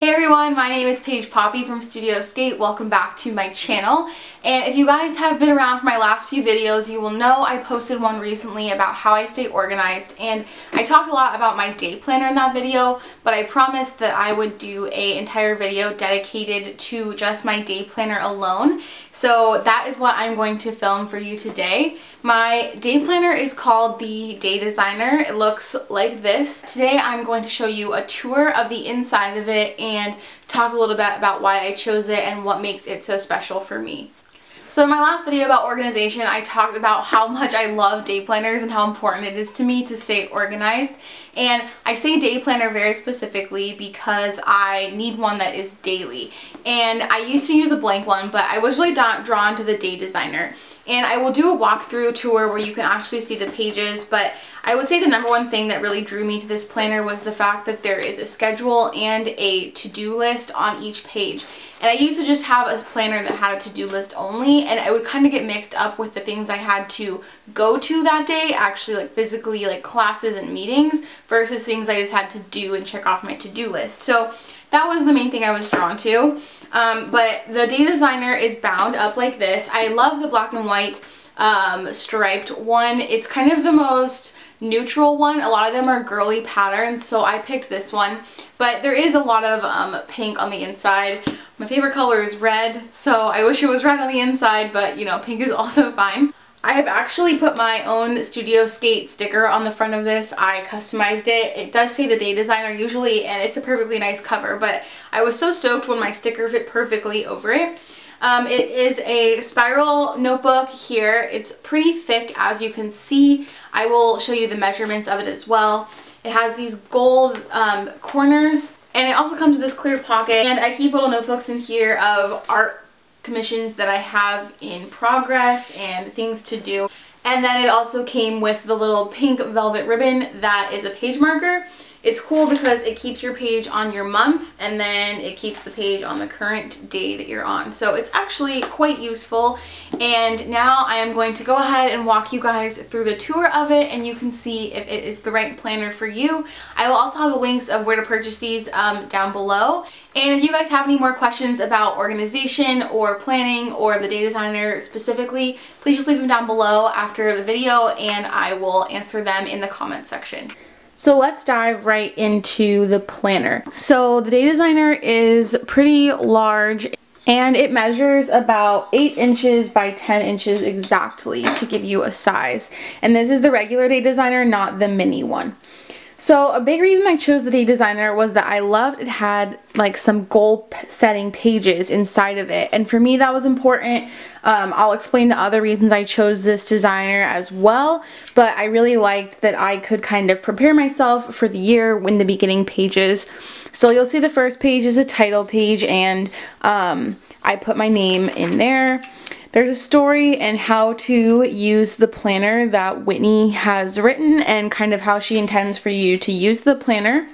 Hey everyone, my name is Paige Poppe from Studio Skate. Welcome back to my channel. And if you guys have been around for my last few videos, you will know I posted one recently about how I stay organized, and I talked a lot about my day planner in that video, but I promised that I would do an entire video dedicated to just my day planner alone. So that is what I'm going to film for you today. My day planner is called the Day Designer. It looks like this. Today I'm going to show you a tour of the inside of it and talk a little bit about why I chose it and what makes it so special for me. So in my last video about organization, I talked about how much I love day planners and how important it is to me to stay organized. And I say day planner very specifically because I need one that is daily. And I used to use a blank one, but I was really drawn to the Day Designer. And I will do a walkthrough tour where you can actually see the pages, but I would say the number one thing that really drew me to this planner was the fact that there is a schedule and a to-do list on each page. And I used to just have a planner that had a to-do list only, and I would kind of get mixed up with the things I had to go to that day, actually like physically, like classes and meetings, versus things I just had to do and check off my to-do list. So that was the main thing I was drawn to. But the Day Designer is bound up like this. I love the black and white striped one. It's kind of the most neutral one. A lot of them are girly patterns, so I picked this one. But there is a lot of pink on the inside. My favorite color is red, so I wish it was red on the inside, but you know, pink is also fine. I have actually put my own Studio Skate sticker on the front of this. I customized it. It does say the Day Designer usually, and it's a perfectly nice cover, but I was so stoked when my sticker fit perfectly over it. It is a spiral notebook here. It's pretty thick, as you can see. I will show you the measurements of it as well. It has these gold corners, and it also comes with this clear pocket, and I keep little notebooks in here of art commissions that I have in progress and things to do. And then it also came with the little pink velvet ribbon that is a page marker. It's cool because it keeps your page on your month, and then it keeps the page on the current day that you're on. So it's actually quite useful. And now I am going to go ahead and walk you guys through the tour of it, and you can see if it is the right planner for you. I will also have the links of where to purchase these down below. And if you guys have any more questions about organization or planning or the Day Designer specifically, please just leave them down below after the video and I will answer them in the comment section. So let's dive right into the planner. So the Day Designer is pretty large, and it measures about 8 inches by 10 inches exactly to give you a size. And this is the regular Day Designer, not the mini one. So a big reason I chose the Day Designer was that I loved it had like some goal setting pages inside of it, and for me that was important. I'll explain the other reasons I chose this designer as well, but I really liked that I could kind of prepare myself for the year in the beginning pages. So you'll see the first page is a title page, and I put my name in there. There's a story and how to use the planner that Whitney has written and kind of how she intends for you to use the planner.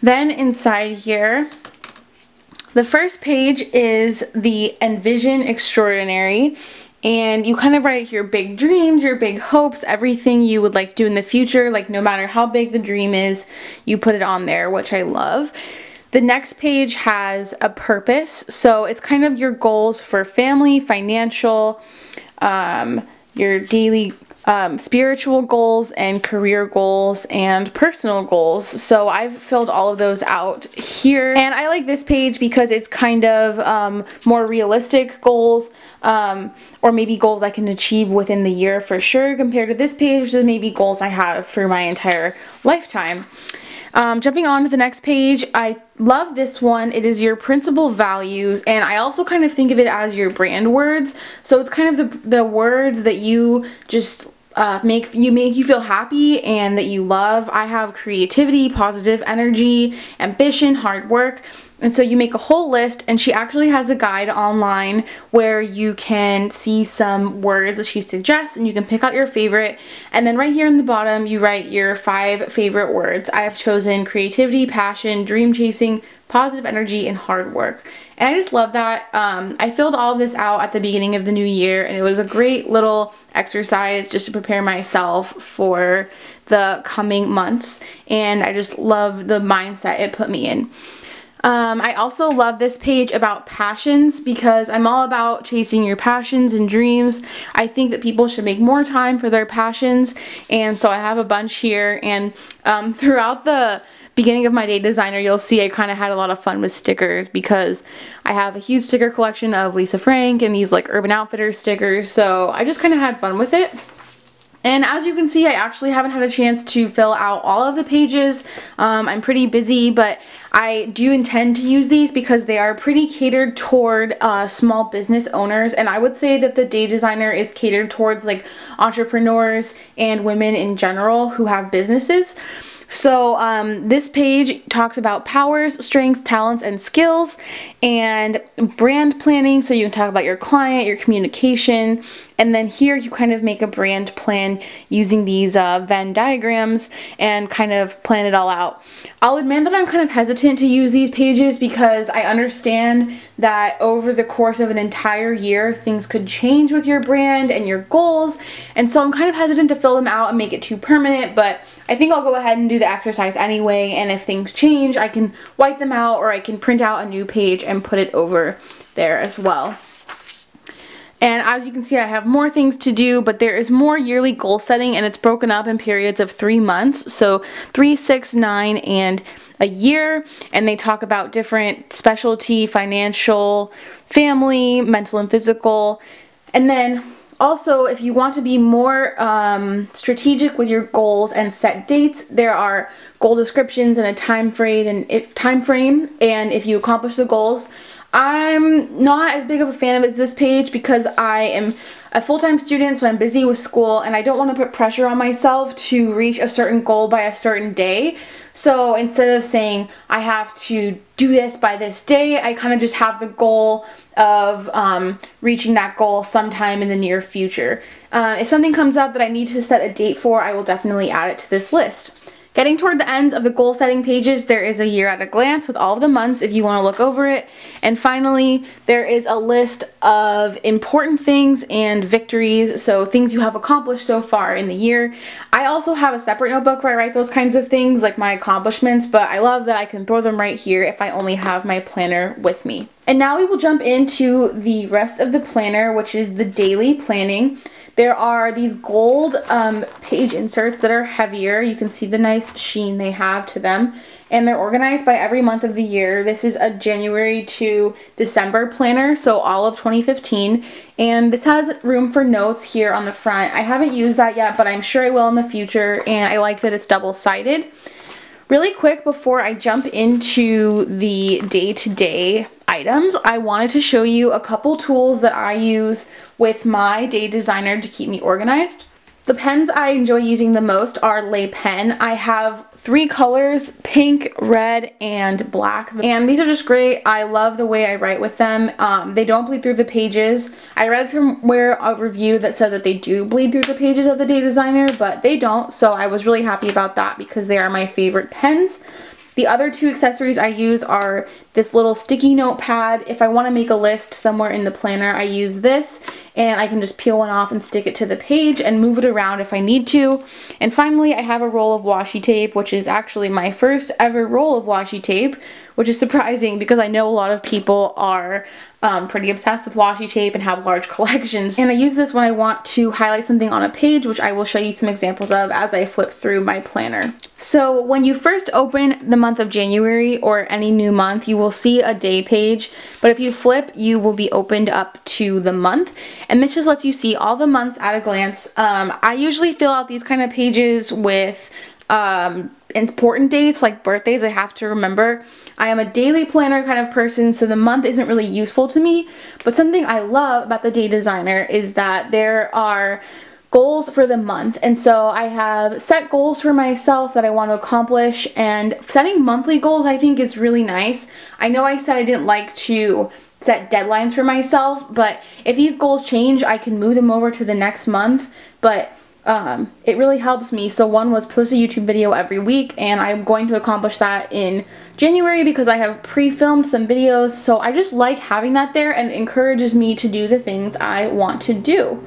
Then inside here, the first page is the Envision Extraordinary, and you kind of write your big dreams, your big hopes, everything you would like to do in the future. Like no matter how big the dream is, you put it on there, which I love. The next page has a purpose, so it's kind of your goals for family, financial, your daily spiritual goals and career goals and personal goals. So I've filled all of those out here, and I like this page because it's kind of more realistic goals, or maybe goals I can achieve within the year for sure, compared to this page, which is maybe goals I have for my entire lifetime. Jumping on to the next page, I love this one. It is your principal values, and I also kind of think of it as your brand words. So it's kind of the words that you just make you feel happy and that you love. I have creativity, positive energy, ambition, hard work. And so you make a whole list, and she actually has a guide online where you can see some words that she suggests, and you can pick out your favorite. And then right here in the bottom, you write your 5 favorite words. I have chosen creativity, passion, dream chasing, positive energy, and hard work. And I just love that. I filled all of this out at the beginning of the new year, and it was a great little exercise just to prepare myself for the coming months. And I just love the mindset it put me in. I also love this page about passions because I'm all about chasing your passions and dreams. I think that people should make more time for their passions, and so I have a bunch here. And throughout the beginning of my day designer, you'll see I kind of had a lot of fun with stickers because I have a huge sticker collection of Lisa Frank and these like Urban Outfitters stickers, so I just kind of had fun with it. And as you can see, I actually haven't had a chance to fill out all of the pages. I'm pretty busy, but I do intend to use these because they are pretty catered toward small business owners. And I would say that the day designer is catered towards like entrepreneurs and women in general who have businesses. So this page talks about powers, strengths, talents, and skills, and brand planning, so you can talk about your client, your communication, and then here you kind of make a brand plan using these Venn diagrams and kind of plan it all out. I'll admit that I'm kind of hesitant to use these pages because I understand that over the course of an entire year things could change with your brand and your goals, and so I'm kind of hesitant to fill them out and make it too permanent, but I think I'll go ahead and do the exercise anyway, and if things change I can white them out or I can print out a new page and put it over there as well. And as you can see, I have more things to do, but there is more yearly goal setting, and it's broken up in periods of 3 months. So 3, 6, 9, and a year. And they talk about different specialty, financial, family, mental and physical. And then also, if you want to be more strategic with your goals and set dates, there are goal descriptions and a time frame. And if you accomplish the goals, I'm not as big of a fan of this page because I am a full-time student, so I'm busy with school and I don't want to put pressure on myself to reach a certain goal by a certain day. So instead of saying I have to do this by this day, I kind of just have the goal of reaching that goal sometime in the near future. If something comes up that I need to set a date for, I will definitely add it to this list. Getting toward the ends of the goal setting pages, there is a year at a glance with all of the months if you want to look over it. And finally, there is a list of important things and victories, so things you have accomplished so far in the year. I also have a separate notebook where I write those kinds of things, like my accomplishments, but I love that I can throw them right here if I only have my planner with me. And now we will jump into the rest of the planner, which is the daily planning. There are these gold page inserts that are heavier. You can see the nice sheen they have to them. And they're organized by every month of the year. This is a January to December planner, so all of 2015. And this has room for notes here on the front. I haven't used that yet, but I'm sure I will in the future. And I like that it's double-sided. Really quick before I jump into the day-to-day items, I wanted to show you a couple tools that I use with my day designer to keep me organized. The pens I enjoy using the most are Lay Pen. I have 3 colors, pink, red, and black. And these are just great. I love the way I write with them. They don't bleed through the pages. I read somewhere a review that said that they do bleed through the pages of the day designer, but they don't. So I was really happy about that because they are my favorite pens. The other 2 accessories I use are this little sticky note pad. If I want to make a list somewhere in the planner, I use this, and I can just peel one off and stick it to the page and move it around if I need to. And finally, I have a roll of washi tape, which is actually my first ever roll of washi tape, which is surprising because I know a lot of people are pretty obsessed with washi tape and have large collections. And I use this when I want to highlight something on a page, which I will show you some examples of as I flip through my planner. So when you first open the month of January or any new month, you will see a day page, but if you flip, you will be opened up to the month, and this just lets you see all the months at a glance. I usually fill out these kind of pages with important dates like birthdays I have to remember. I am a daily planner kind of person, so the month isn't really useful to me, but something I love about the day designer is that there are goals for the month, and so I have set goals for myself that I want to accomplish, and setting monthly goals I think is really nice. I know I said I didn't like to set deadlines for myself, but if these goals change I can move them over to the next month, but it really helps me. So one was post a YouTube video every week, and I'm going to accomplish that in January because I have pre-filmed some videos, so I just like having that there and it encourages me to do the things I want to do.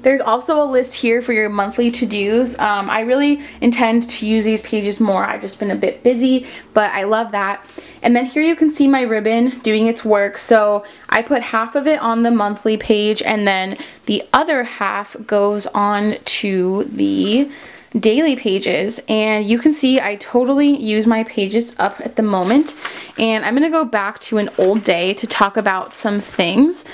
There's also a list here for your monthly to-dos. I really intend to use these pages more. I've just been a bit busy, but I love that. And then here you can see my ribbon doing its work. So I put half of it on the monthly page, and then the other half goes on to the daily pages. And you can see I totally use my pages up at the moment. And I'm gonna go back to an old day to talk about some things.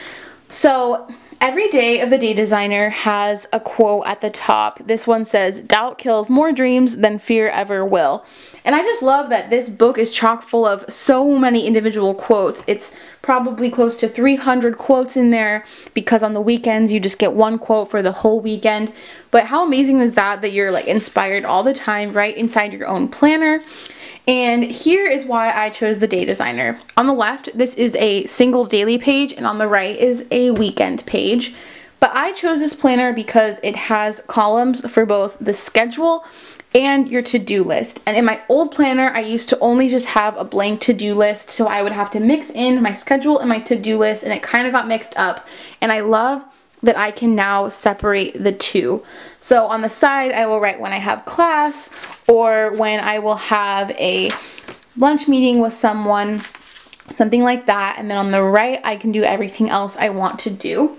So every day of the Day Designer has a quote at the top. This one says, "Doubt kills more dreams than fear ever will." And I just love that this book is chock full of so many individual quotes. It's probably close to 300 quotes in there, because on the weekends you just get one quote for the whole weekend. But how amazing is that, that you're like inspired all the time right inside your own planner? And here is why I chose the Day Designer. On the left, this is a single daily page, and on the right is a weekend page. But I chose this planner because it has columns for both the schedule and your to-do list. And in my old planner, I used to only just have a blank to-do list, so I would have to mix in my schedule and my to-do list, and it kind of got mixed up. And I love that I can now separate the two. So on the side, I will write when I have class, or when I will have a lunch meeting with someone, something like that. And then on the right, I can do everything else I want to do.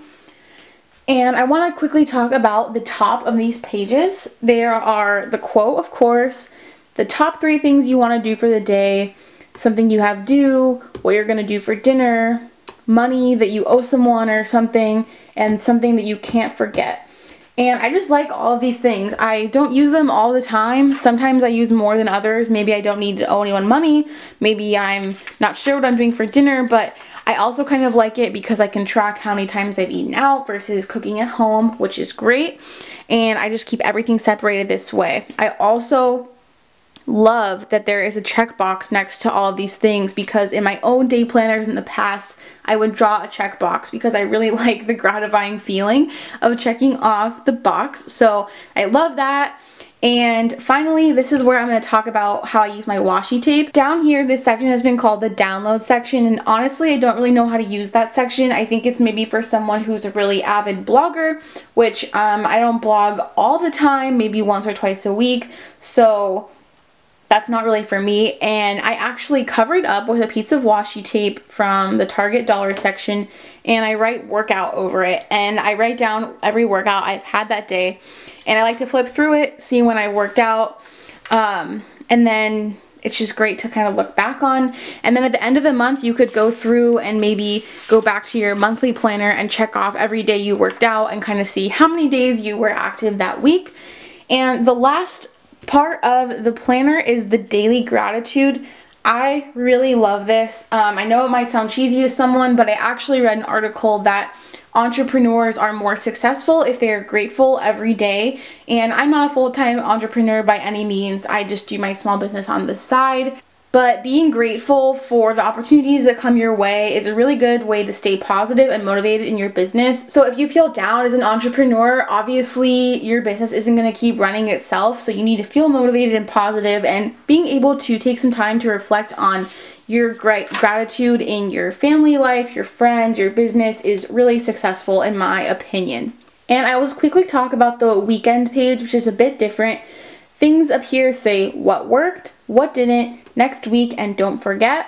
And I want to quickly talk about the top of these pages. There are the quote, of course, the top 3 things you want to do for the day, something you have due, what you're going to do for dinner, money that you owe someone or something, and something that you can't forget. And I just like all of these things. I don't use them all the time. Sometimes I use more than others. Maybe I don't need to owe anyone money. Maybe I'm not sure what I'm doing for dinner, but I also kind of like it because I can track how many times I've eaten out versus cooking at home, which is great. And I just keep everything separated this way. I also love that there is a checkbox next to all of these things, because in my own day planners in the past, I would draw a checkbox because I really like the gratifying feeling of checking off the box. So I love that. And finally, this is where I'm going to talk about how I use my washi tape. Down here, this section has been called the download section, and honestly, I don't really know how to use that section. I think it's maybe for someone who's a really avid blogger, which I don't blog all the time, maybe once or twice a week, so that's not really for me. And I actually covered up with a piece of washi tape from the Target dollar section, and I write workout over it, and I write down every workout I've had that day, and I like to flip through it, see when I worked out, and then it's just great to kind of look back on. And then at the end of the month, you could go through and maybe go back to your monthly planner and check off every day you worked out and kind of see how many days you were active that week. And the last part of the planner is the daily gratitude. I really love this. I know it might sound cheesy to someone, but I actually read an article that entrepreneurs are more successful if they are grateful every day. And I'm not a full-time entrepreneur by any means. I just do my small business on the side. But being grateful for the opportunities that come your way is a really good way to stay positive and motivated in your business. So if you feel down as an entrepreneur, obviously your business isn't going to keep running itself. So you need to feel motivated and positive, and being able to take some time to reflect on your gratitude in your family life, your friends, your business is really successful in my opinion. And I will just quickly talk about the weekend page, which is a bit different. Things up here say what worked, what didn't, next week, and don't forget.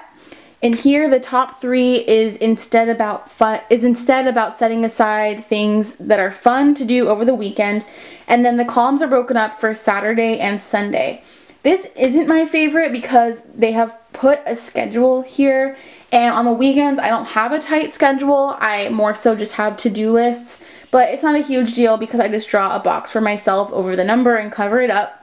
And here the top 3 is instead about setting aside things that are fun to do over the weekend. And then the columns are broken up for Saturday and Sunday. This isn't my favorite because they have put a schedule here, and on the weekends I don't have a tight schedule. I more so just have to-do lists, but it's not a huge deal because I just draw a box for myself over the number and cover it up.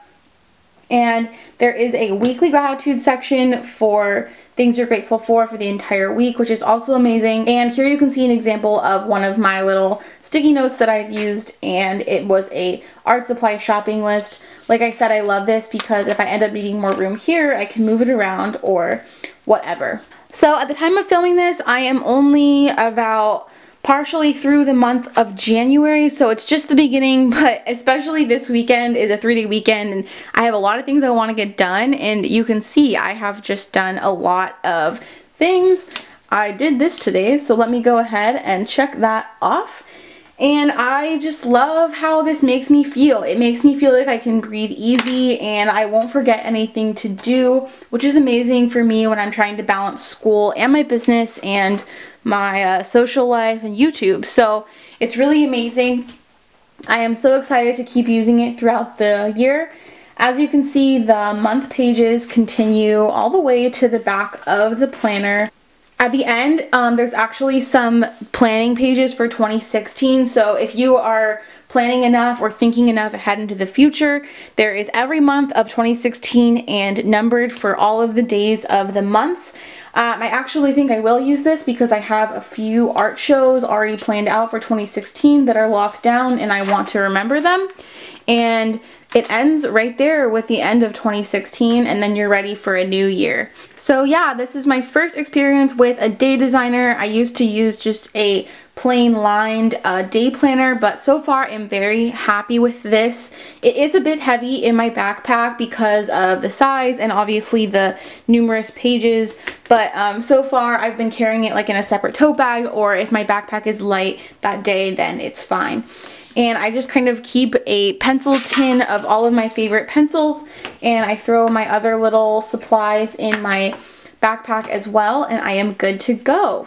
And there is a weekly gratitude section for things you're grateful for the entire week, which is also amazing. And here you can see an example of one of my little sticky notes that I've used, and it was a art supply shopping list. Like I said, I love this because if I end up needing more room here, I can move it around or whatever. So at the time of filming this, I am only about partially through the month of January, so it's just the beginning, but especially this weekend is a 3-day weekend, and I have a lot of things I want to get done, and you can see I have just done a lot of things. I did this today, so let me go ahead and check that off. And I just love how this makes me feel. It makes me feel like I can breathe easy and I won't forget anything to do, which is amazing for me when I'm trying to balance school and my business and my social life and YouTube. So it's really amazing. I am so excited to keep using it throughout the year. As you can see, the month pages continue all the way to the back of the planner. At the end, there's actually some planning pages for 2016, so if you are planning enough or thinking enough ahead into the future, there is every month of 2016 and numbered for all of the days of the months. I actually think I will use this because I have a few art shows already planned out for 2016 that are locked down and I want to remember them. And it ends right there with the end of 2016 and then you're ready for a new year. So yeah, this is my first experience with a day designer. I used to use just a plain lined day planner, but so far I'm very happy with this. It is a bit heavy in my backpack because of the size and obviously the numerous pages, but so far I've been carrying it like in a separate tote bag, or if my backpack is light that day, then it's fine. And I just kind of keep a pencil tin of all of my favorite pencils, and I throw my other little supplies in my backpack as well, and I am good to go.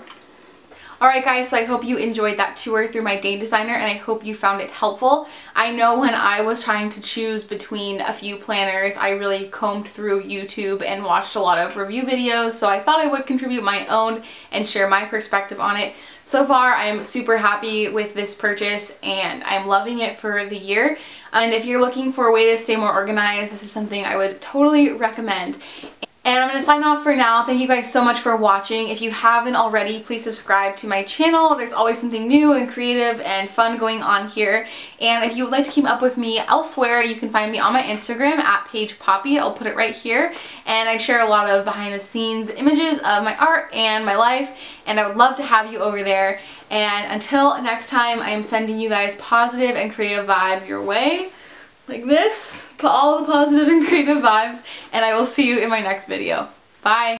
Alright guys, so I hope you enjoyed that tour through my day designer and I hope you found it helpful. I know when I was trying to choose between a few planners, I really combed through YouTube and watched a lot of review videos, so I thought I would contribute my own and share my perspective on it. So far, I'm super happy with this purchase and I'm loving it for the year. And if you're looking for a way to stay more organized, this is something I would totally recommend. And I'm going to sign off for now. Thank you guys so much for watching. If you haven't already, please subscribe to my channel. There's always something new and creative and fun going on here. And if you would like to keep up with me elsewhere, you can find me on my Instagram at Paige Poppe. I'll put it right here. And I share a lot of behind the scenes images of my art and my life. And I would love to have you over there. And until next time, I am sending you guys positive and creative vibes your way. Like this, put all the positive and creative vibes, and I will see you in my next video. Bye!